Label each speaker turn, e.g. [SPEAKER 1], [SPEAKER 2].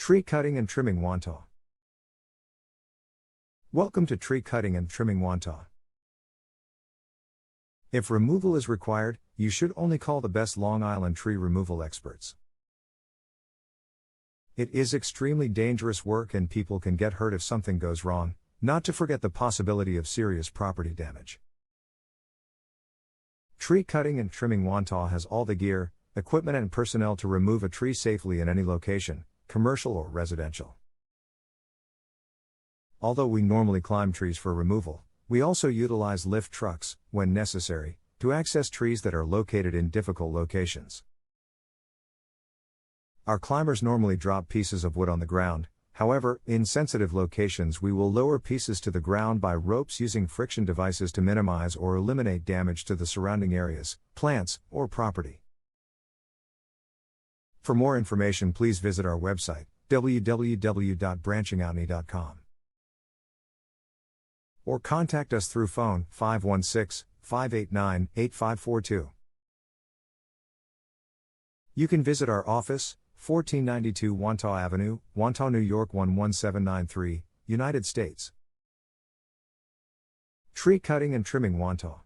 [SPEAKER 1] Tree Cutting and Trimming Wantagh. Welcome to Tree Cutting and Trimming Wantagh. If removal is required, you should only call the best Long Island tree removal experts. It is extremely dangerous work and people can get hurt if something goes wrong, not to forget the possibility of serious property damage. Tree Cutting and Trimming Wantagh has all the gear, equipment and personnel to remove a tree safely in any location, commercial or residential. Although we normally climb trees for removal, we also utilize lift trucks, when necessary, to access trees that are located in difficult locations. Our climbers normally drop pieces of wood on the ground, however, in sensitive locations we will lower pieces to the ground by ropes using friction devices to minimize or eliminate damage to the surrounding areas, plants, or property. For more information, please visit our website, www.branchingoutney.com. Or contact us through phone 516-589-8542. You can visit our office, 1492 Wantagh Avenue, Wantagh, New York 11793, United States. Tree Cutting and Trimming Wantagh.